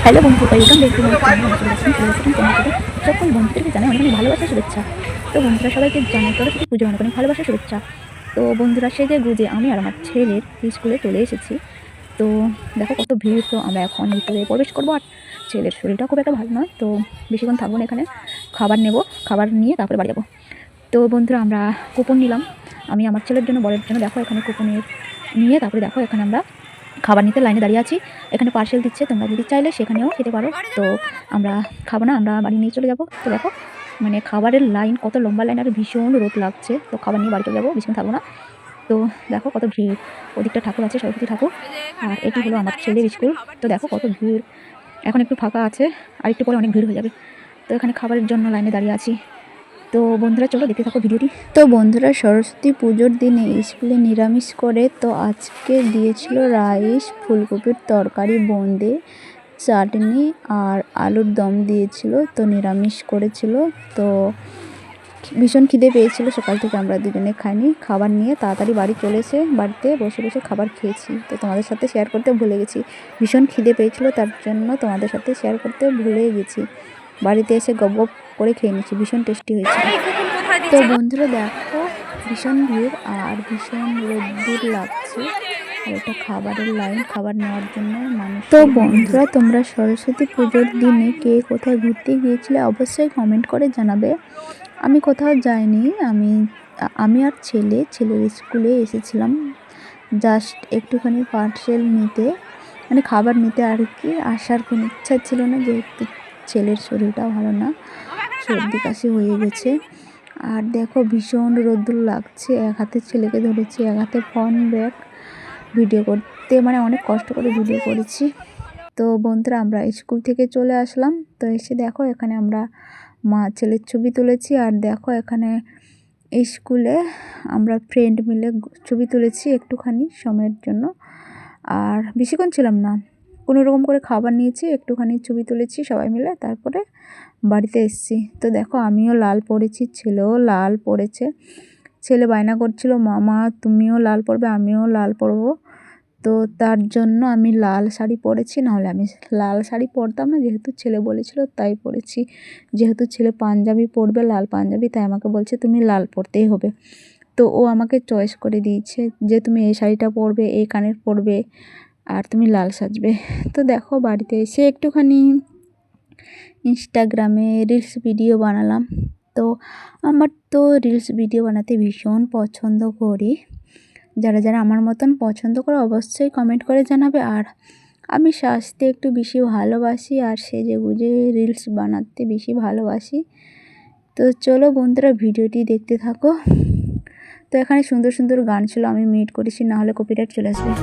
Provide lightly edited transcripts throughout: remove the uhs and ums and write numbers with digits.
Hello বন্ধু, welcome back to my channel. সকল বন্ধুদেরকে জানাই অনেক অনেক ভালোবাসা শুভেচ্ছা। তো বন্ধুরা সবাইকে জানাই সরস্বতী পুজো অনেক অনেক ভালোবাসা শুভেচ্ছা। তো বন্ধুরা সেজে গুজে আমি আর আমার ছেলের স্কুলে চলে এসেছি। তো দেখো কত ভিড়। তো আমরা এখন ভিতরে প্রবেশ করবো। আর ছেলের শরীরটা খুব একটা ভালো নয়, তো বেশিক্ষণ থাকবো না এখানে। খাবার নেব, খাবার নিয়ে তারপরে বাড়ি যাবো। তো বন্ধুরা আমরা কুপন নিলাম, আমি আমার ছেলের জন্য, বরের জন্য। দেখো এখানে কুপনের নিয়ে তারপরে দেখো এখানে আমরা খাবার নিতে লাইনে দাঁড়িয়ে আছি। এখানে পার্সেল দিচ্ছে, তোমরা যদি চাইলে সেখানেও খেতে পারো। তো আমরা খাবো না, আমরা বাড়ি নিয়ে চলে যাবো। তো দেখো মানে খাবারের লাইন কত লম্বা লাইন, আর ভীষণ রোদ লাগছে। তো খাবার নিয়ে বাড়ি চলে যাবো, বেশিক্ষণ থাকবো না। তো দেখো কত ভিড়। ওদিকটা ঠাকুর আছে, সরস্বতী ঠাকুর, আর এটি হলো আমার ছেলের স্কুল। তো দেখো কত ভিড়। এখন একটু ফাঁকা আছে, আর একটু পরে অনেক ভিড় হয়ে যাবে। তো এখানে খাবারের জন্য লাইনে দাঁড়িয়ে আছি। তো বন্ধুরা চলো দেখতে থাকো ভিডিওটি। তো বন্ধুরা সরস্বতী পুজোর দিনে স্কুলে নিরামিষ করে, তো আজকে দিয়েছিল রাইস, ফুলকপির তরকারি, বোঁদে, চাটনি আর আলুর দম দিয়েছিল। তো নিরামিষ করেছিল। তো ভীষণ খিদে পেয়েছিল, সকাল থেকে আমরা দুজনে খাইনি। খাবার নিয়ে তাড়াতাড়ি বাড়ি চলেছে, বাড়িতে বসে বসে খাবার খেয়েছি। তো তোমাদের সাথে শেয়ার করতে ভুলে গেছি, ভীষণ খিদে পেয়েছিল, তার জন্য তোমাদের সাথে শেয়ার করতে ভুলে গেছি। বাড়িতে এসে গপ গপ করে খেয়ে নিচ্ছি, ভীষণ টেস্টি হয়েছে। তো বন্ধুরা দেখো ভীষণ ভিড় আর ভীষণ রোদ্দুর লাগছে, আর এটা খাবারের লাইন, খাবার নেওয়ার জন্য মানুষ। তো বন্ধুরা তোমরা সরস্বতী পুজোর দিনে কে কোথায় ঘুরতে গিয়েছিলে অবশ্যই কমেন্ট করে জানাবে। আমি কোথাও যাইনি, আমি আর ছেলের স্কুলে এসেছিলাম জাস্ট একটুখানি পার্সেল নিতে, মানে খাবার নিতে আর কি। আসার কোনো ইচ্ছা ছিল না, যেহেতু ছেলের শরীরটা ভালো না, সর্দি কাশি হয়ে গেছে। আর দেখো ভীষণ রোদ্দুর লাগছে, এক হাতে ছেলেকে ধরেছি, এক হাতে ফোন ব্যাগ, ভিডিও করতে মানে অনেক কষ্ট করে ভিডিও করেছি। তো বন্ধুরা আমরা স্কুল থেকে চলে আসলাম। তো এসে দেখো এখানে আমরা মা ছেলের ছবি তুলেছি। আর দেখো এখানে স্কুলে আমরা ফ্রেন্ড মিলে ছবি তুলেছি একটুখানি সময়ের জন্য, আর বেশিক্ষণ ছিলাম না। কোনো রকম করে খাবার নিয়েছি, একটুখানি ছবি তুলেছি সবাই মিলে, তারপরে বাড়িতে এসেছি। তো দেখো আমিও লাল পরেছি, ছেলেও লাল পরেছে। ছেলে বায়না করছিল মামা তুমিও লাল পরবে, আমিও লাল পরবো। তো তার জন্য আমি লাল শাড়ি পরেছি, নাহলে আমি লাল শাড়ি পরতাম না, যেহেতু ছেলে বলেছিল তাই পরেছি। যেহেতু ছেলে পাঞ্জাবি পরবে, লাল পাঞ্জাবি, তাই আমাকে বলছে তুমি লাল পরতেই হবে। তো ও আমাকে চয়েস করে দিয়েছে যে তুমি এই শাড়িটা পরবে, এই কানের পরবে, আর তুমি লাল সাজবে। তো দেখো বাড়িতে এসে একটুখানি ইনস্টাগ্রামে রিলস ভিডিও বানালাম। তো আমার তো রিলস ভিডিও বানাতে ভীষণ পছন্দ করি। যারা যারা আমার মতন পছন্দ করে অবশ্যই কমেন্ট করে জানাবে। আর আমি সাজতে একটু বেশি ভালোবাসি, আর সেজে গুজে রিলস বানাতে বেশি ভালোবাসি। তো চলো বন্ধুরা ভিডিওটি দেখতে থাকো। তো এখানে সুন্দর সুন্দর গান ছিল, আমি মিউট করেছি, না হলে কপিরাইট চলে আসবে।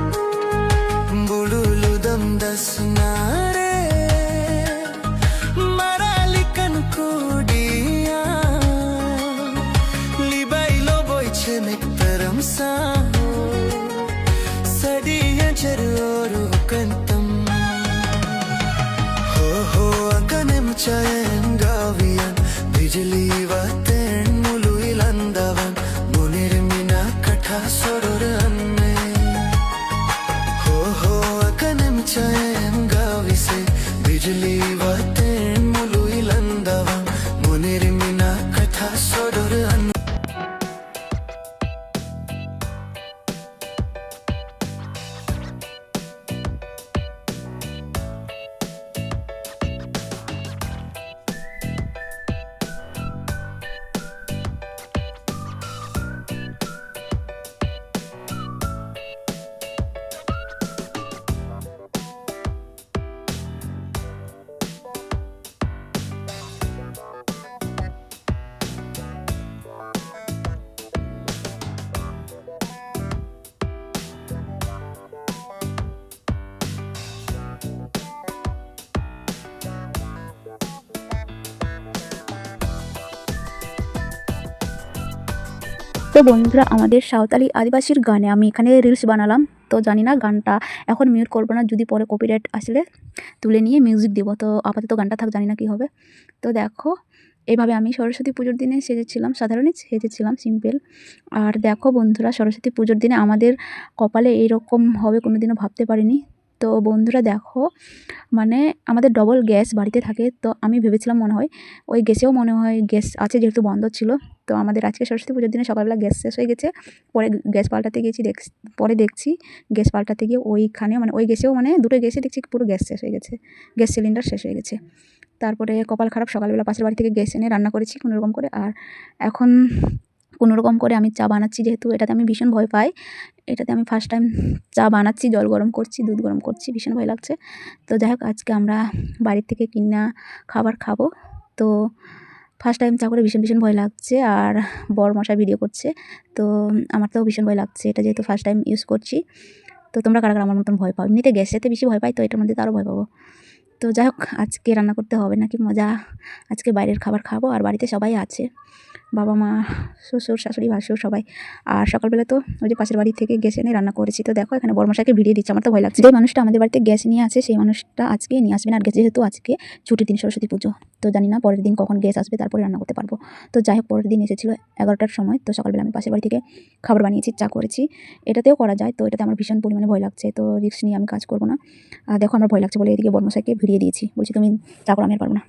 बिजली वातें मुलु इलंदवन मुनिर मिना कथा सोडर अन्ने हो अकनेम चायन गावी से बिजली वातें मुलु इलंदवन मुनिर मिना कथा सोडर अन्ने। তো বন্ধুরা আমাদের সাঁওতালি আদিবাসীর গানে আমি এখানে রিলস বানালাম। তো জানি না গানটা এখন মিউট করবো না, যদি পরে কপিরাইট আসলে তুলে নিয়ে মিউজিক দেবো। তো আপাতত গানটা থাক, জানি না কী হবে। তো দেখো এভাবে আমি সরস্বতী পুজোর দিনে সেজেছিলাম, সাধারণই সেজেছিলাম, সিম্পল। আর দেখো বন্ধুরা সরস্বতী পুজোর দিনে আমাদের কপালে এইরকম হবে কোনোদিনও ভাবতে পারিনি। তো বন্ধুরা দেখো, মানে আমাদের ডবল গ্যাস বাড়িতে থাকে, তো আমি ভেবেছিলাম মনে হয় ওই গ্যাসেও মনে হয় গ্যাস আছে, যেহেতু বন্ধ ছিল। তো আমাদের আজকে সরস্বতী পুজোর দিনে সকালবেলা গ্যাস শেষ হয়ে গেছে। পরে গ্যাস পাল্টাতে গিয়েছি, পরে দেখছি গ্যাস পাল্টাতে গিয়ে ওইখানে মানে ওই গ্যাসেও মানে দুটো গ্যাসে দেখছি পুরো গ্যাস শেষ হয়ে গেছে, গ্যাস সিলিন্ডার শেষ হয়ে গেছে। তারপরে কপাল খারাপ, সকালবেলা পাশের বাড়ি থেকে গ্যাস এনে রান্না করেছি কোনোরকম করে। আর এখন কোনোরকম করে আমি চা বানাচ্ছি, যেহেতু এটাতে আমি ভীষণ ভয় পাই। এটাতে আমি ফার্স্ট টাইম চা বানাচ্ছি, জল গরম করছি, দুধ গরম করছি, ভীষণ ভয় লাগছে। তো যাই হোক, আজকে আমরা বাড়ির থেকে কিনা খাবার খাবো। তো ফার্স্ট টাইম চা করে ভীষণ ভয় লাগছে। আর বরমশাই ভিডিও করছে, তো আমার তো ভীষণ ভয় লাগছে, এটা যেহেতু ফার্স্ট টাইম ইউজ করছি। তো তোমরা কারা কারা আমার মতন ভয় পাও? এমনিতে গ্যাসেতে বেশি ভয় পাই, তো এটার মধ্যে তো আরও ভয় পাবো। তো যাই হোক, আজকে রান্না করতে হবে না কি মজা। আজকে বাইরের খাবার খাবো, আর বাড়িতে সবাই আছে, বাবা মা, শ্বশুর শাশুড়ি ভাসুর সবাই। আর সকালবেলা তো ওই যে পাশের বাড়ি থেকে গ্যাস এনে রান্না করেছি। তো দেখো এখানে বরমশাইকে ভিডিও দিচ্ছে, আমার তো ভয় লাগছে। যে মানুষটা আমাদের বাড়িতে গ্যাস নিয়ে আসে, সেই মানুষটা আজকে নিয়ে আসবে না। আর গ্যাস যেহেতু আজকে ছুটির দিন, সরস্বতী পুজো, তো জানি না পরের দিন কখন গ্যাস আসবে, তারপরে রান্না করতে পারবো। তো যাই হোক, পরের দিন এসেছিলো 11টার সময়। তো সকালবেলা আমি পাশের বাড়ি থেকে খাবার বানিয়েছি, চা করেছি। এটাতেও করা যায়, তো এটাতে আমার ভীষণ পরিমাণে ভয় লাগছে, তো রিস্ক নিয়ে আমি কাজ করবো না। আর দেখো, আমার ভয় লাগছে বলে এদিকে বরমশাইকে ভিডিও দিয়েছি, বলছি তুমি চা করো, আমি আর পারবো না।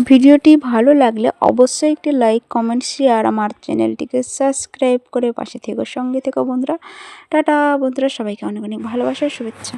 ভিডিওটি ভালো লাগলে অবশ্যই একটি লাইক, কমেন্ট, শেয়ার, আমার চ্যানেলটিকে সাবস্ক্রাইব করে পাশে থেকো, সঙ্গে থেকো বন্ধুরা। টাটা বন্ধুরা, সবাইকে অনেক অনেক ভালোবাসার শুভেচ্ছা।